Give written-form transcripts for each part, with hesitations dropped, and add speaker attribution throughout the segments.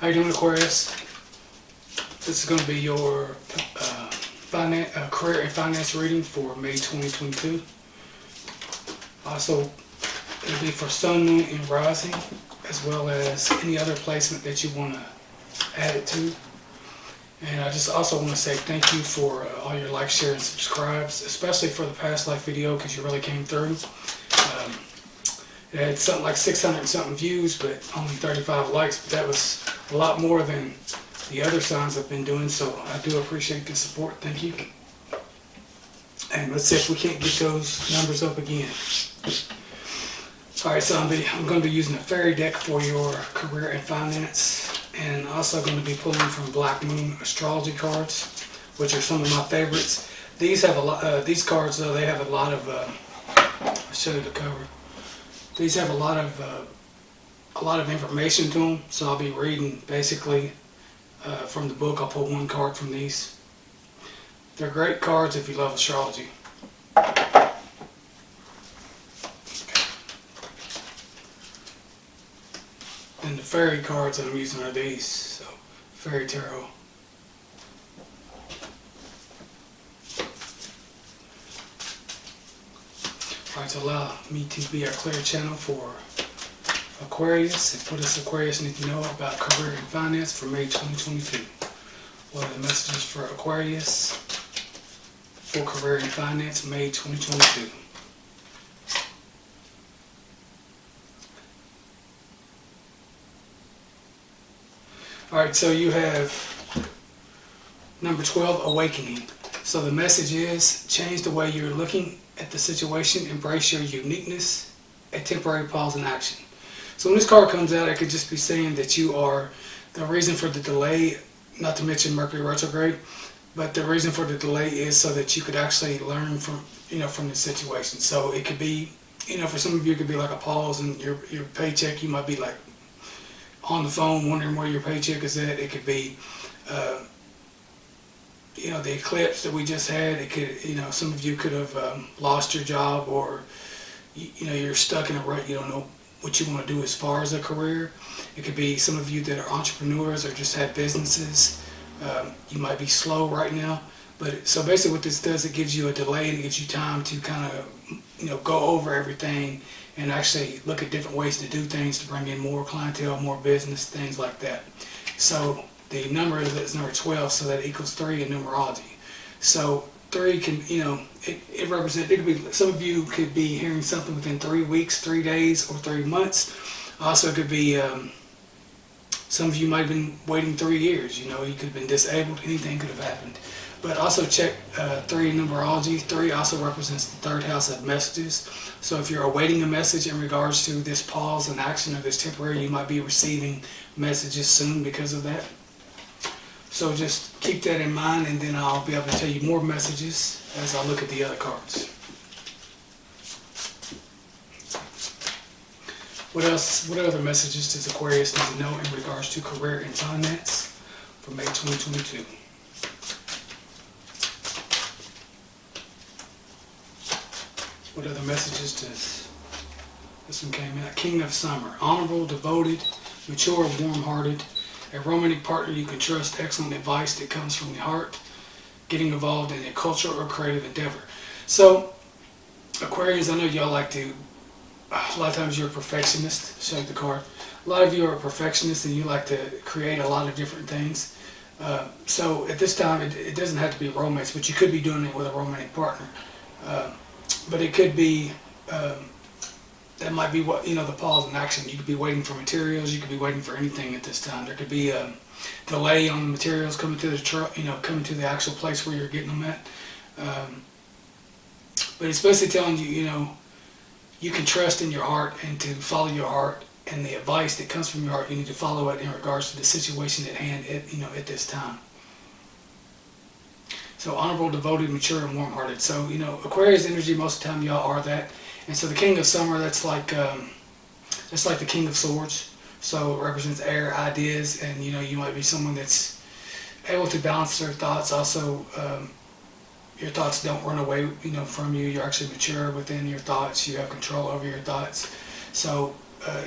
Speaker 1: How you doing, Aquarius? This is going to be your career and finance reading for May 2022. Also, it'll be for Sun, Moon, and Rising, as well as any other placement that you want to add it to. And I just also want to say thank you for all your likes, share, and subscribes, especially for the past life video, because you really came through. It had something like 600 and something views, but only 35 likes. But that was a lot more than the other signs I've been doing, so I do appreciate the support. Thank you. And let's see if we can't get those numbers up again. Alright, so I'm going to be using a fairy deck for your career and finance, and also going to be pulling from Black Moon astrology cards, which are some of my favorites. These have a lot. These cards, though, they have a lot of. I'll show you the cover. These have a lot of information to them, so I'll be reading basically from the book. I'll pull one card from these. They're great cards if you love astrology. And the fairy cards I'm using are these, so fairy tarot. Alright, to allow me to be our clear channel for Aquarius, and what does Aquarius need to know about career and finance for May 2022? What are the messages for Aquarius for career and finance May 2022? Alright, so you have number 12, awakening. So the message is, change the way you're looking at the situation, embrace your uniqueness, a temporary pause in action. So when this card comes out, it could just be saying that you are the reason for the delay, not to mention Mercury retrograde, but the reason for the delay is so that you could actually learn from the situation. So it could be, for some of you, it could be like a pause in your paycheck. You might be like on the phone wondering where your paycheck is at. It could be the eclipse that we just had. It could, some of you could have lost your job, or you're stuck in a rut. You don't know what you want to do as far as a career. It could be some of you that are entrepreneurs or just have businesses. You might be slow right now, but so basically what this does, it gives you a delay and it gives you time to kind of go over everything and actually look at different ways to do things to bring in more clientele, more business, things like that. So the number is number 12, so that equals 3 in numerology. So 3 can, it represents, it could be, some of you could be hearing something within 3 weeks, 3 days, or 3 months. Also, it could be, some of you might have been waiting 3 years. You could have been disabled, anything could have happened. But also check 3 in numerology. 3 also represents the 3rd house of messages. So if you're awaiting a message in regards to this pause in action or this temporary, you might be receiving messages soon because of that. So just keep that in mind, and then I'll be able to tell you more messages as I look at the other cards. What other messages does Aquarius need to know in regards to career and finance for May 2022? What other messages does this one came out? King of Summer. Honorable, devoted, mature, warm-hearted. A romantic partner you can trust, excellent advice that comes from the heart, getting involved in a cultural or creative endeavor. So, Aquarians, I know y'all like to, a lot of times you're a perfectionist, show the card. A lot of you are a perfectionist and you like to create a lot of different things. So at this time, it doesn't have to be romance, but you could be doing it with a romantic partner. But it could be, that might be what, the pause in action. You could be waiting for materials. You could be waiting for anything at this time. There could be a delay on the materials coming to the truck, coming to the actual place where you're getting them at. But it's basically telling you, you can trust in your heart and to follow your heart, and the advice that comes from your heart, you need to follow it in regards to the situation at hand at this time. So honorable, devoted, mature, and warm-hearted. So, Aquarius energy, most of the time y'all are that. And so the King of Summer, that's like the King of Swords. So it represents air, ideas, and you might be someone that's able to balance their thoughts. Also, your thoughts don't run away, from you. You're actually mature within your thoughts. You have control over your thoughts. So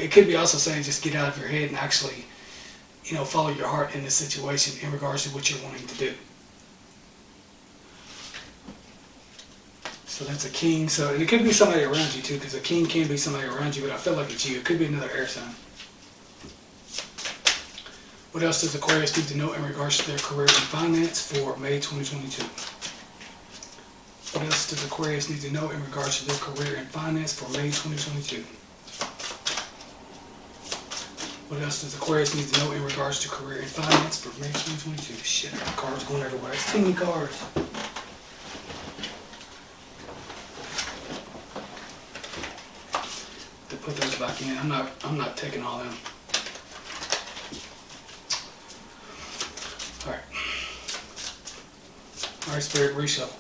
Speaker 1: it could be also saying just get out of your head and actually, follow your heart in this situation in regards to what you're wanting to do. So that's a king. So, and it could be somebody around you too, because a king can be somebody around you, but I feel like it's you. It could be another air sign. What else does Aquarius need to know in regards to their career and finance for May 2022? What else does Aquarius need to know in regards to their career and finance for May 2022? What else does Aquarius need to know in regards to career and finance for May 2022? Shit, I got cards going everywhere. It's too many cards. To put those back in. I'm not taking all them. Alright. Alright, Spirit, reshuffle.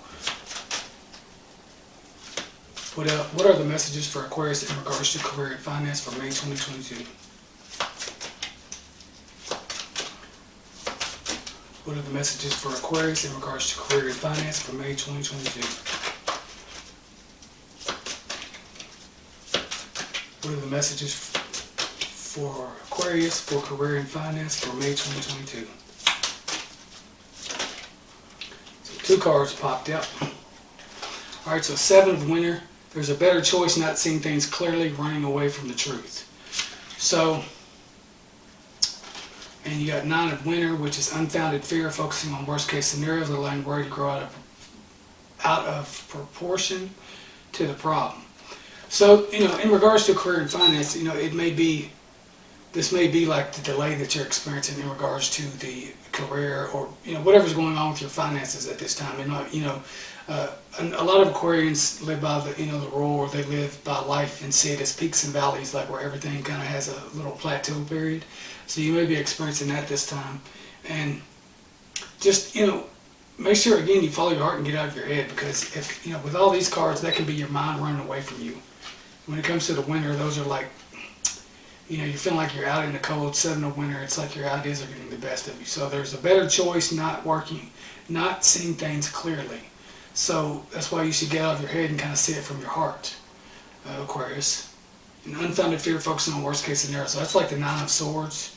Speaker 1: What are the messages for Aquarius in regards to career and finance for May 2022? What are the messages for Aquarius in regards to career and finance for May 2022? What are the messages for Aquarius for career and finance for May 2022? So 2 cards popped out. Alright, so 7 of winter. There's a better choice, not seeing things clearly, running away from the truth. So, and you got 9 of winter, which is unfounded fear, focusing on worst case scenarios, allowing worry to grow out of proportion to the problem. So, in regards to career and finance, this may be like the delay that you're experiencing in regards to the career, or whatever's going on with your finances at this time. And a lot of Aquarians live by the rule, or they live by life and see it as peaks and valleys, like where everything kind of has a little plateau period. So you may be experiencing that this time, and just make sure again you follow your heart and get out of your head, because if with all these cards, that can be your mind running away from you. When it comes to the winter, those are like, you're feeling like you're out in the cold. 7 of winter, it's like your ideas are getting the best of you. So there's a better choice, not working, not seeing things clearly. So that's why you should get out of your head and kind of see it from your heart, Aquarius. And unfounded fear, focusing on worst case scenario. So that's like the 9 of swords,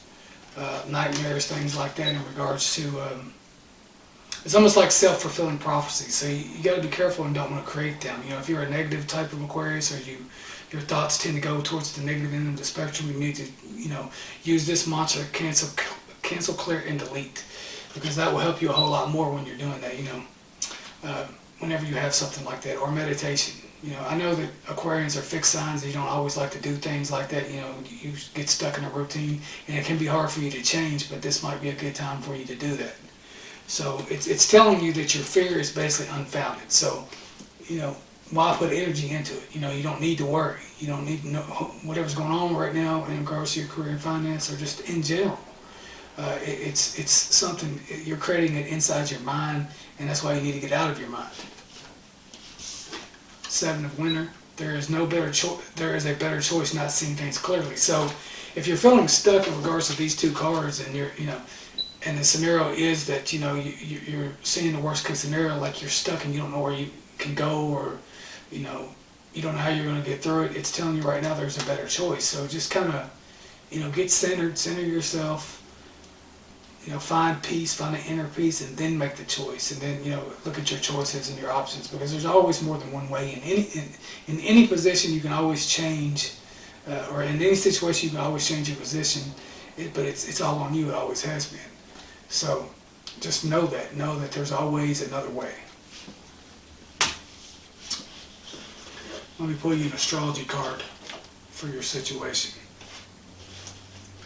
Speaker 1: nightmares, things like that in regards to, it's almost like self-fulfilling prophecy. So you got to be careful and don't want to create them. If you're a negative type of Aquarius, or your thoughts tend to go towards the negative end of the spectrum, you need to, use this mantra: cancel, clear, and delete, because that will help you a whole lot more when you're doing that. Whenever you have something like that, or meditation. I know that Aquarians are fixed signs, and you don't always like to do things like that. You get stuck in a routine, and it can be hard for you to change, but this might be a good time for you to do that. So it's telling you that your fear is basically unfounded. So, why put energy into it? You don't need to worry. You don't need to know whatever's going on right now in regards to your career and finance, or just in general. It's something, you're creating it inside your mind, and that's why you need to get out of your mind. 7 of winter, there is a better choice, not seeing things clearly. So if you're feeling stuck in regards to these 2 cards, and and the scenario is that you're seeing the worst case scenario, like you're stuck and you don't know where you can go, or you don't know how you're going to get through it, it's telling you right now there's a better choice. So just kind of get centered, center yourself. Find peace, find an inner peace, and then make the choice. And then, look at your choices and your options, because there's always more than one way. In any position, you can always change, or in any situation, you can always change your position. But it's all on you. It always has been. So just know that there's always another way. Let me pull you an astrology card for your situation.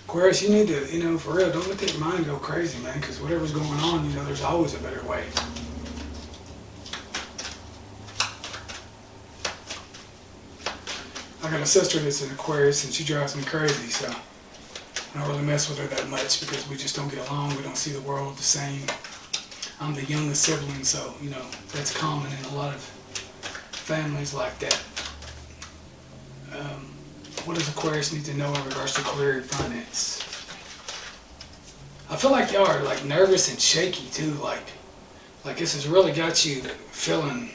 Speaker 1: Aquarius, you need to, for real, don't let that mind go crazy, man, because whatever's going on, there's always a better way. I got a sister that's an Aquarius, and she drives me crazy, so I don't really mess with her that much, because we just don't get along. We don't see the world the same. I'm the youngest sibling, so, that's common in a lot of families like that. What does Aquarius need to know in regards to career and finance? I feel like y'all are like nervous and shaky too, like this has really got you feeling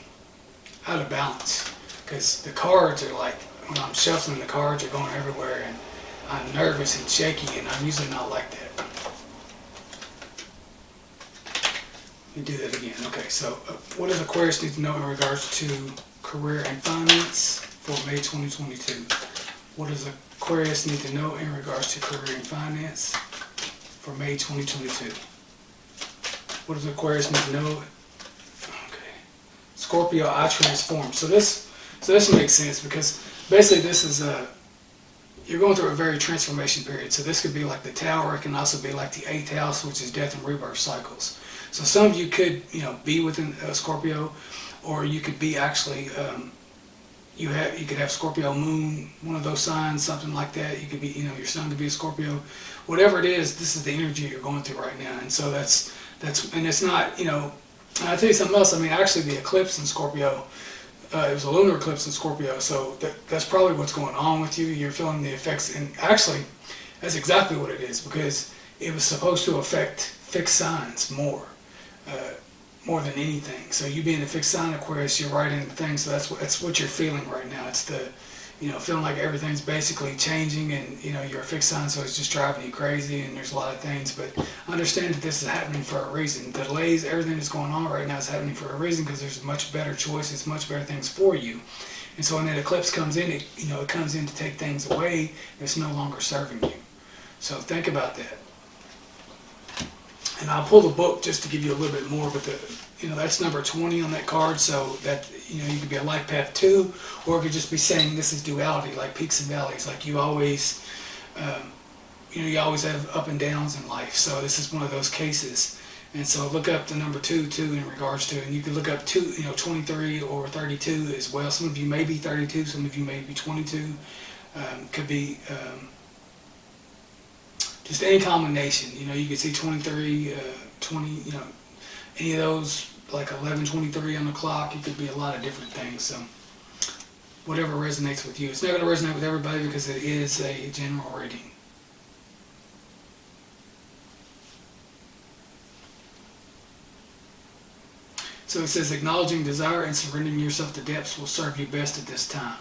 Speaker 1: out of balance, because the cards are like, when I'm shuffling, the cards are going everywhere, and I'm nervous and shaky, and I'm usually not like that. me do that again. Okay, so what does Aquarius need to know in regards to career and finance for May 2022? What does Aquarius need to know in regards to career and finance for May 2022? What does Aquarius need to know? Okay. Scorpio, I transform. So this makes sense because basically this is you're going through a very transformation period. So this could be like the Tower. It can also be like the 8th house, which is death and rebirth cycles. So some of you could, be within Scorpio, or you could be actually, you could have Scorpio moon, one of those signs, something like that. You could be, your sun could be a Scorpio. Whatever it is, this is the energy you're going through right now. And so that's, and it's not, I'll tell you something else. I mean, actually the eclipse in Scorpio, it was a lunar eclipse in Scorpio, so that's probably what's going on with you. You're feeling the effects, and actually, that's exactly what it is, because it was supposed to affect fixed signs more than anything. So you being a fixed sign Aquarius, you're right into things, so that's what you're feeling right now. It's the, feeling like everything's basically changing, and you're a fixed sign, so it's just driving you crazy, and there's a lot of things. But understand that this is happening for a reason. The delays, everything that's going on right now is happening for a reason, because there's much better choices, much better things for you. And so when that eclipse comes in, it comes in to take things away that's no longer serving you. So think about that. And I'll pull the book just to give you a little bit more, but that's number 20 on that card, so that, you could be a life path 2, or it could just be saying this is duality, like peaks and valleys, like you always, you always have up and downs in life, so this is one of those cases. And so look up the number 2 too in regards to, and you can look up 23 or 32 as well. Some of you may be 32, some of you may be 22, could be, just any combination. You could see 23, 20, any of those, like 11:23 on the clock. It could be a lot of different things. So whatever resonates with you. It's not going to resonate with everybody because it is a general reading. So it says, acknowledging desire and surrendering yourself to depths will serve you best at this time.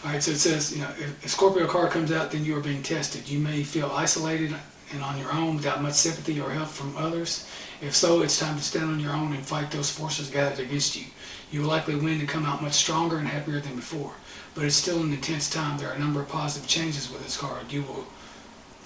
Speaker 1: Alright, so it says, if a Scorpio card comes out, then you are being tested. You may feel isolated and on your own without much sympathy or help from others. If so, it's time to stand on your own and fight those forces gathered against you. You will likely win and come out much stronger and happier than before. But it's still an intense time. There are a number of positive changes with this card. You will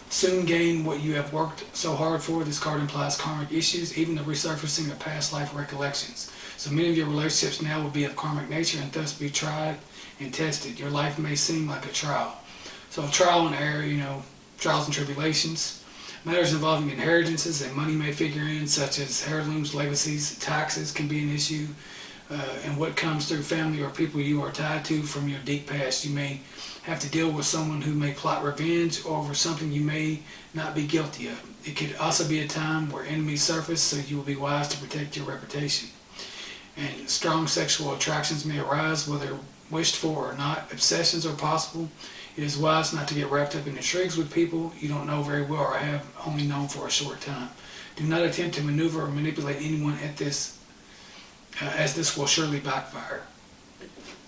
Speaker 1: soon gain what you have worked so hard for. This card implies karmic issues, even the resurfacing of past life recollections. So many of your relationships now will be of karmic nature and thus be tried and tested. Your life may seem like a trial. So trial and error, trials and tribulations. Matters involving inheritances and money may figure in, such as heirlooms, legacies, taxes can be an issue. And what comes through family or people you are tied to from your deep past. You may have to deal with someone who may plot revenge over something you may not be guilty of. It could also be a time where enemies surface, so you will be wise to protect your reputation. And strong sexual attractions may arise, whether wished for or not. Obsessions are possible. It is wise not to get wrapped up in intrigues with people you don't know very well or have only known for a short time. Do not attempt to maneuver or manipulate anyone at this, as this will surely backfire.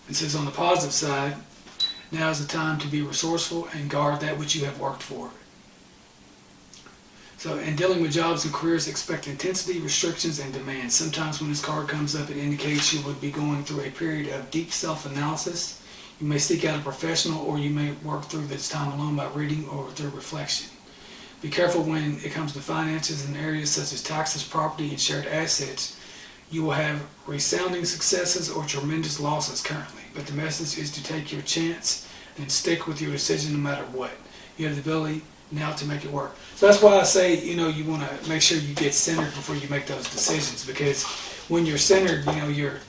Speaker 1: It says on the positive side, now is the time to be resourceful and guard that which you have worked for. So in dealing with jobs and careers, expect intensity, restrictions, and demands. Sometimes when this card comes up, it indicates you would be going through a period of deep self-analysis. You may seek out a professional, or you may work through this time alone by reading or through reflection. Be careful when it comes to finances in areas such as taxes, property, and shared assets. You will have resounding successes or tremendous losses currently, but the message is to take your chance and stick with your decision no matter what. You have the ability now to make it work. So that's why I say, you want to make sure you get centered before you make those decisions, because when you're centered, you're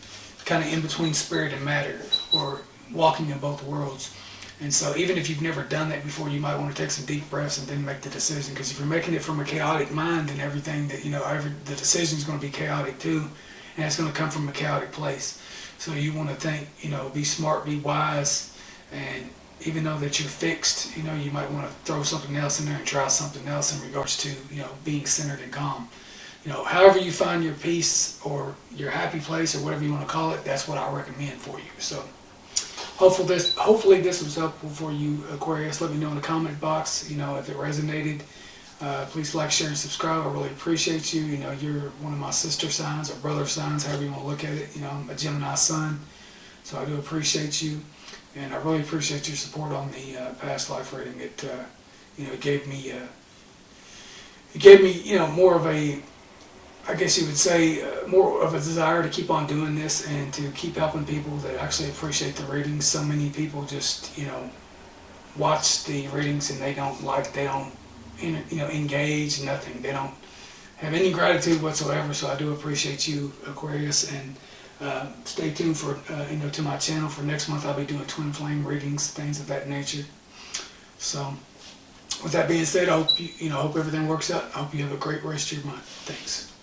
Speaker 1: kind of in between spirit and matter, or walking in both worlds. And so even if you've never done that before, you might want to take some deep breaths and then make the decision, because if you're making it from a chaotic mind, then everything that, the decision is going to be chaotic too, and it's going to come from a chaotic place. So you want to think, be smart, be wise, and even though that you're fixed, you might want to throw something else in there and try something else in regards to, being centered and calm. However you find your peace or your happy place or whatever you want to call it, that's what I recommend for you. So hopefully this was helpful for you, Aquarius. Let me know in the comment box, if it resonated. Please like, share, and subscribe. I really appreciate you. You're one of my sister signs or brother signs, however you want to look at it. I'm a Gemini sun, so I do appreciate you, and I really appreciate your support on the past life reading. It gave me more of a, I guess you would say, more of a desire to keep on doing this and to keep helping people that actually appreciate the readings. So many people just, watch the readings and they don't engage, nothing. They don't have any gratitude whatsoever. So I do appreciate you, Aquarius, and stay tuned for, to my channel for next month. I'll be doing twin flame readings, things of that nature. So with that being said, I hope hope everything works out. I hope you have a great rest of your month. Thanks.